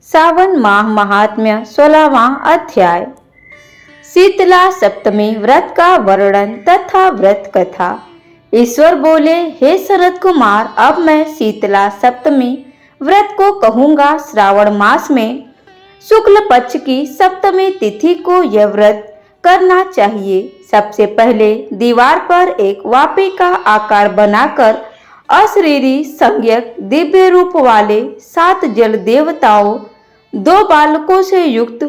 सावन माह महात्म्य 16वां अध्याय। शीतला सप्तमी व्रत का वर्णन तथा व्रत कथा। ईश्वर बोले, हे सनत कुमार, अब मैं शीतला सप्तमी व्रत को कहूँगा। श्रावण मास में शुक्ल पक्ष की सप्तमी तिथि को यह व्रत करना चाहिए। सबसे पहले दीवार पर एक वापी का आकार बनाकर अशरीरी संज्ञक दिव्य रूप वाले 7 जल देवताओं, 2 बालकों से युक्त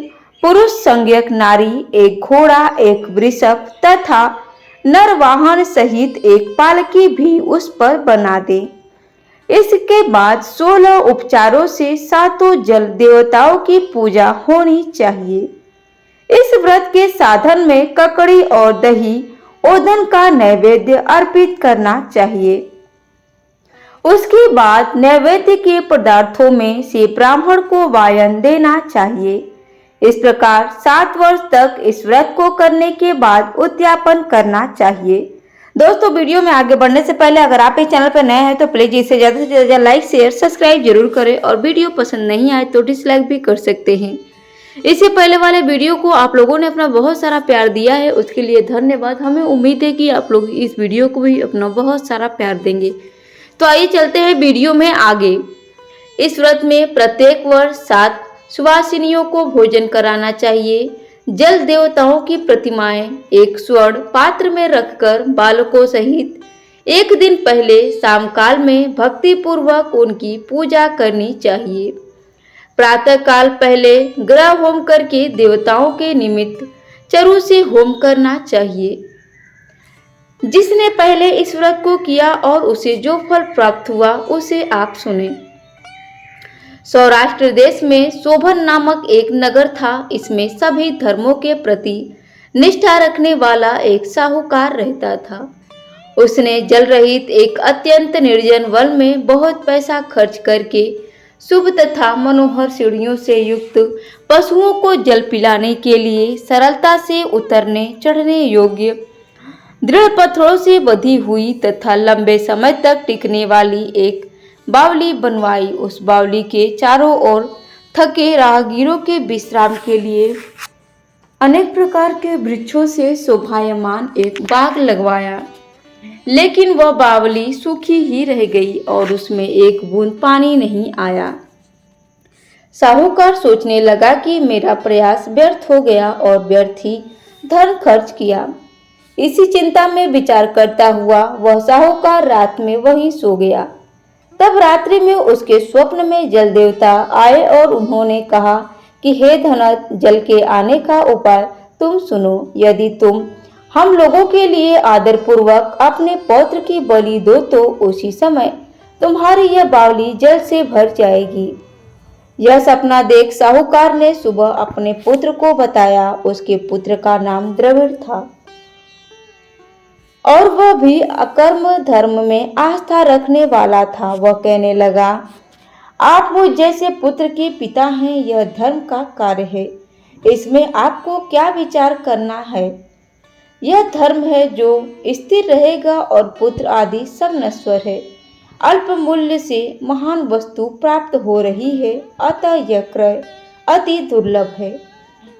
पुरुष संज्ञक नारी, एक घोड़ा, एक वृषभ तथा नरवाहन सहित एक पालकी भी उस पर बना दे। इसके बाद 16 उपचारों से 7 जल देवताओं की पूजा होनी चाहिए। इस व्रत के साधन में ककड़ी और दही ओदन का नैवेद्य अर्पित करना चाहिए। उसके बाद नैवेद्य के पदार्थों में से ब्राह्मण को वायन देना चाहिए। इस प्रकार 7 वर्ष तक इस व्रत को करने के बाद उद्यापन करना चाहिए। दोस्तों, वीडियो में आगे बढ़ने से पहले अगर आप इस चैनल पर नए हैं तो प्लीज इसे ज्यादा से ज्यादा लाइक शेयर सब्सक्राइब जरूर करें और वीडियो पसंद नहीं आए तो डिसलाइक भी कर सकते हैं। इससे पहले वाले वीडियो को आप लोगों ने अपना बहुत सारा प्यार दिया है, उसके लिए धन्यवाद। हमें उम्मीद है कि आप लोग इस वीडियो को भी अपना बहुत सारा प्यार देंगे। तो आइए चलते हैं वीडियो में आगे। इस व्रत में प्रत्येक वर्ष 7 सुवासिनियों को भोजन कराना चाहिए। जल देवताओं की प्रतिमाएं एक स्वर्ण पात्र में रखकर बालकों सहित एक दिन पहले शाम काल में भक्ति पूर्वक उनकी पूजा करनी चाहिए। प्रातः काल पहले ग्रह होम करके देवताओं के निमित्त चरु से होम करना चाहिए। जिसने पहले इस व्रत को किया और उसे जो फल प्राप्त हुआ उसे आप सुने। सौराष्ट्र देश में शोभन नामक एक नगर था। इसमें सभी धर्मों के प्रति निष्ठा रखने वाला एक साहूकार रहता था। उसने जल रहित एक अत्यंत निर्जन वन में बहुत पैसा खर्च करके शुभ तथा मनोहर सीढ़ियों से युक्त पशुओं को जल पिलाने के लिए सरलता से उतरने चढ़ने योग्य दृढ़ पत्थरों से बधी हुई तथा लंबे समय तक टिकने वाली एक बावली बनवाई। उस बावली के चारों ओर थके राहगीरों के विश्राम के लिए अनेक प्रकार के वृक्षों से शोभायमान एक बाग लगवाया। लेकिन वह बावली सूखी ही रह गई और उसमें एक बूंद पानी नहीं आया। साहूकार सोचने लगा कि मेरा प्रयास व्यर्थ हो गया और व्यर्थ ही धन खर्च किया। इसी चिंता में विचार करता हुआ वह साहूकार रात में वहीं सो गया। तब रात्रि में उसके स्वप्न में जल देवता आए और उन्होंने कहा कि हे धनत, जल के आने का उपाय तुम सुनो। यदि तुम हम लोगों के लिए आदर पूर्वक अपने पौत्र की बलि दो तो उसी समय तुम्हारी यह बावली जल से भर जाएगी। यह सपना देख साहूकार ने सुबह अपने पुत्र को बताया। उसके पुत्र का नाम द्रविड़ था और वह भी अकर्म धर्म में आस्था रखने वाला था। वह कहने लगा, आप मुझ जैसे पुत्र के पिता हैं, यह धर्म का कार्य है। इसमें आपको क्या विचार करना है? यह धर्म है जो स्थिर रहेगा और पुत्र आदि सब नश्वर है। अल्प मूल्य से महान वस्तु प्राप्त हो रही है, अतः यह क्रय अति दुर्लभ है।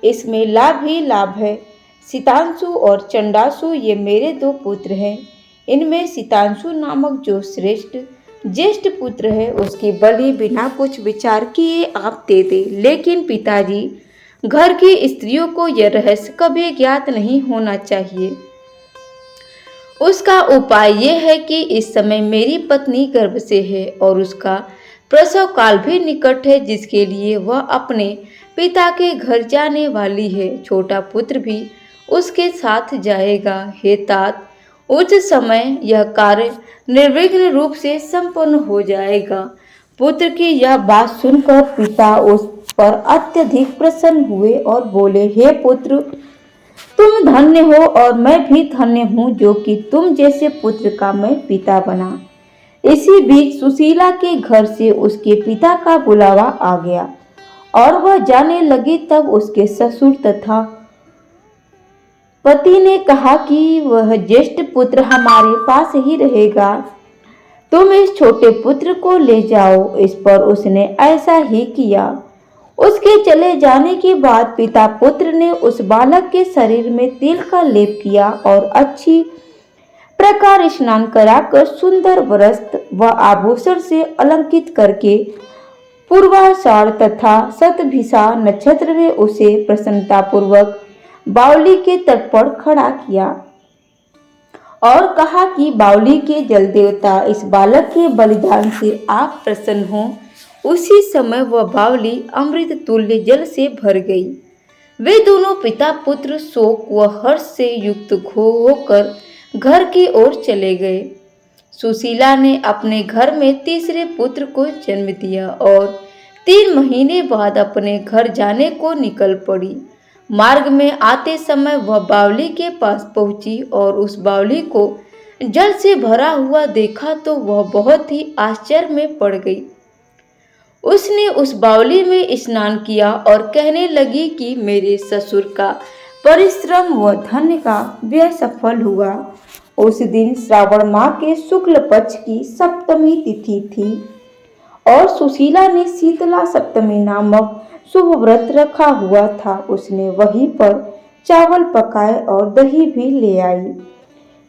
इसमें लाभ ही लाभ है। सितांशु और चंडासु ये मेरे 2 पुत्र हैं। इनमें सितांशु नामक जो श्रेष्ठ ज्येष्ठ पुत्र है उसकी बलि बिना कुछ विचार किए आप दे दे। लेकिन पिताजी, घर की स्त्रियों को यह रहस्य कभी ज्ञात नहीं होना चाहिए। उसका उपाय यह है कि इस समय मेरी पत्नी गर्भ से है और उसका प्रसव काल भी निकट है, जिसके लिए वह अपने पिता के घर जाने वाली है। छोटा पुत्र भी उसके साथ जाएगा। हे तात, उस समय यह कार्य निर्विघ्न रूप से संपन्न हो जाएगा। पुत्र की यह बात सुनकर पिता उस पर अत्यधिक प्रसन्न हुए और बोले, हे पुत्र, तुम धन्य हो और मैं भी धन्य हूँ जो कि तुम जैसे पुत्र का मैं पिता बना। इसी बीच सुशीला के घर से उसके पिता का बुलावा आ गया और वह जाने लगी। तब उसके ससुर तथा पति ने कहा कि वह ज्येष्ठ पुत्र हमारे पास ही रहेगा, तुम इस छोटे पुत्र को ले जाओ। इस पर उसने ऐसा ही किया। उसके चले जाने के बाद पिता पुत्र ने उस बालक के शरीर में तिल का लेप किया और अच्छी प्रकार स्नान कराकर सुंदर वस्त्र व आभूषण से अलंकृत करके पूर्वाषाढ़ तथा शतभिषा नक्षत्र में उसे प्रसन्नतापूर्वक बावली के तट पर खड़ा किया और कहा कि बावली के जल देवता, इस बालक के बलिदान से आप प्रसन्न हो। उसी समय वह बावली अमृत तुल्य जल से भर गई। वे दोनों पिता पुत्र शोक व हर्ष से युक्त होकर घर की ओर चले गए। सुशीला ने अपने घर में तीसरे पुत्र को जन्म दिया और 3 महीने बाद अपने घर जाने को निकल पड़ी। मार्ग में आते समय वह बावली के पास पहुंची और उस बावली को जल से भरा हुआ देखा तो वह बहुत ही आश्चर्य में पड़ गई। उसने उस बावली में स्नान किया और कहने लगी कि मेरे ससुर का परिश्रम व धन का व्यय सफल हुआ। उस दिन श्रावण माह के शुक्ल पक्ष की सप्तमी तिथि थी और सुशीला ने शीतला सप्तमी नामक शुभ व्रत रखा हुआ था। उसने वहीं पर चावल पकाए और दही भी ले आई।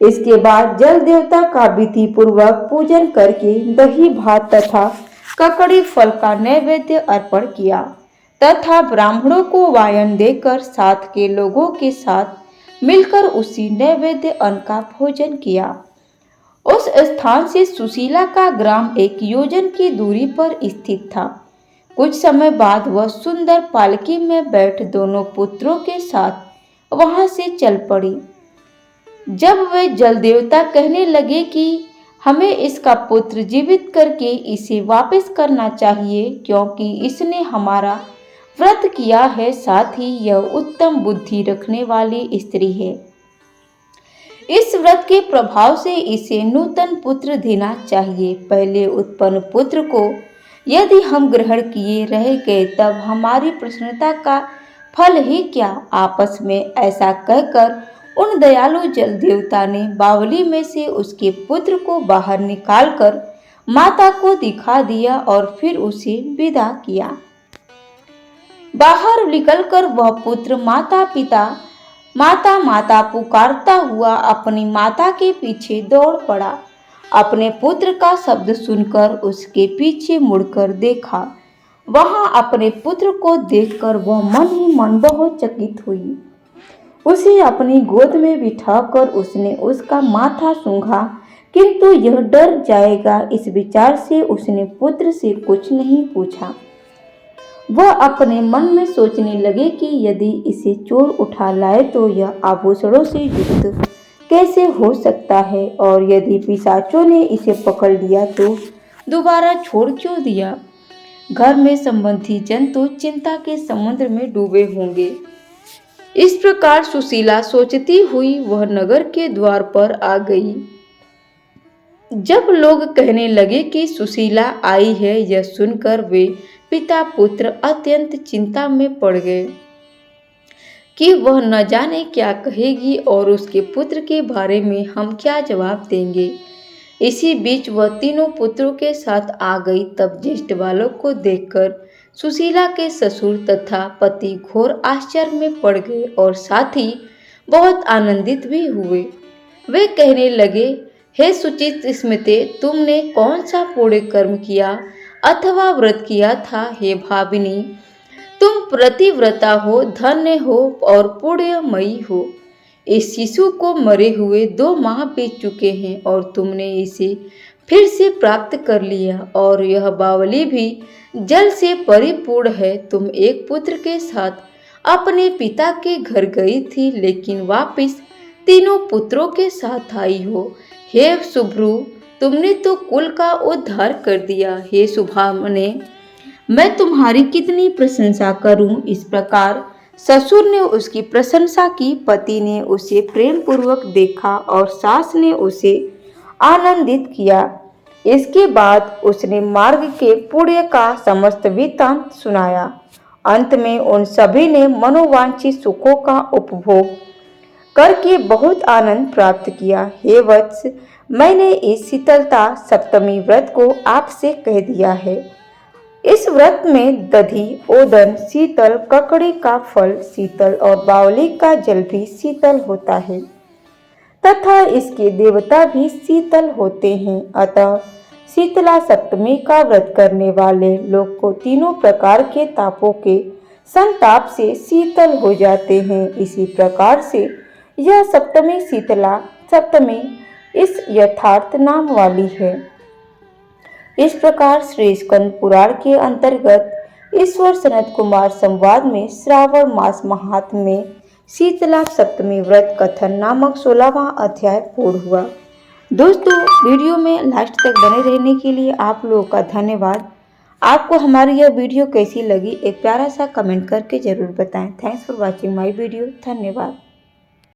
इसके बाद जल देवता का विधि पूर्वक पूजन करके दही भात तथा ककड़ी फल का नैवेद्य अर्पण किया तथा ब्राह्मणों को वायन देकर साथ के लोगों के साथ मिलकर उसी नैवेद्य अन्न का भोजन किया। उस स्थान से सुशीला का ग्राम 1 योजन की दूरी पर स्थित था। कुछ समय बाद वह सुंदर पालकी में बैठ दोनों पुत्रों के साथ वहां से चल पड़ी। जब वे जल देवता कहने लगे कि हमें इसका पुत्र जीवित करके इसे वापस करना चाहिए, क्योंकि इसने हमारा व्रत किया है, साथ ही यह उत्तम बुद्धि रखने वाली स्त्री है। इस व्रत के प्रभाव से इसे नूतन पुत्र देना चाहिए। पहले उत्पन्न पुत्र को यदि हम ग्रहण किए रह गए तब हमारी प्रसन्नता का फल ही क्या। आपस में ऐसा कहकर उन दयालु जल देवता ने बावली में से उसके पुत्र को बाहर निकालकर माता को दिखा दिया और फिर उसे विदा किया। बाहर निकलकर वह पुत्र माता माता पुकारता हुआ अपनी माता के पीछे दौड़ पड़ा। अपने पुत्र का शब्द सुनकर उसके पीछे मुड़कर देखा। वहां अपने पुत्र को देखकर वह मन ही मन बहुत चकित हुई। उसे अपनी गोद में बिठाकर उसने उसका माथा सूंघा, किंतु यह डर जाएगा इस विचार से उसने पुत्र से कुछ नहीं पूछा। वह अपने मन में सोचने लगे कि यदि इसे चोर उठा लाए तो यह आभूषणों से युक्त कैसे हो सकता है, और यदि पिशाचों ने इसे पकड़ लिया तो दोबारा छोड़ क्यों दिया। घर में संबंधी जन तो चिंता के समुद्र में डूबे होंगे। इस प्रकार सुशीला सोचती हुई वह नगर के द्वार पर आ गई। जब लोग कहने लगे कि सुशीला आई है, यह सुनकर वे पिता पुत्र अत्यंत चिंता में पड़ गए कि वह न जाने क्या कहेगी और उसके पुत्र के बारे में हम क्या जवाब देंगे। इसी बीच वह तीनों पुत्रों के साथ आ गई। तब ज्येष्ठ बालक को देखकर सुशीला के ससुर तथा पति घोर आश्चर्य में पड़ गए और साथ ही बहुत आनंदित भी हुए। वे कहने लगे, हे सुचित स्मृते, तुमने कौन सा पुण्य कर्म किया अथवा व्रत किया था। हे भाविनी, तुम प्रतिव्रता हो, धन्य हो और पुण्यमयी हो। इस शिशु को मरे हुए 2 माह बीत चुके हैं और तुमने इसे फिर से प्राप्त कर लिया, और यह बावली भी जल से परिपूर्ण है। तुम एक पुत्र के साथ अपने पिता के घर गई थी, लेकिन वापस तीनों पुत्रों के साथ आई हो। हे शुभ्रू, तुमने तो कुल का उद्धार कर दिया। हे शुभामने, मैं तुम्हारी कितनी प्रशंसा करूं। इस प्रकार ससुर ने उसकी प्रशंसा की। पति ने उसे प्रेम पूर्वक देखा और सास ने उसे आनंदित किया। इसके बाद उसने मार्ग के पुण्य का समस्त वृत्तांत सुनाया। अंत में उन सभी ने मनोवांछित सुखों का उपभोग करके बहुत आनंद प्राप्त किया। हे वत्स, मैंने इस शीतलता सप्तमी व्रत को आपसे कह दिया है। इस व्रत में दधी, ओदन, शीतल, ककड़ी का फल शीतल और बावली का जल भी शीतल होता है तथा इसके देवता भी शीतल होते हैं। अतः शीतला सप्तमी का व्रत करने वाले लोग को तीनों प्रकार के तापों के संताप से शीतल हो जाते हैं। इसी प्रकार से यह सप्तमी शीतला सप्तमी इस यथार्थ नाम वाली है। इस प्रकार श्री स्कंद पुराण के अंतर्गत ईश्वर सनत कुमार संवाद में श्रावण मास महात्म्य में शीतला सप्तमी व्रत कथन नामक 16वां अध्याय पूर्ण हुआ। दोस्तों, वीडियो में लास्ट तक बने रहने के लिए आप लोगों का धन्यवाद। आपको हमारी यह वीडियो कैसी लगी एक प्यारा सा कमेंट करके जरूर बताएं। Thanks for watching my video. धन्यवाद।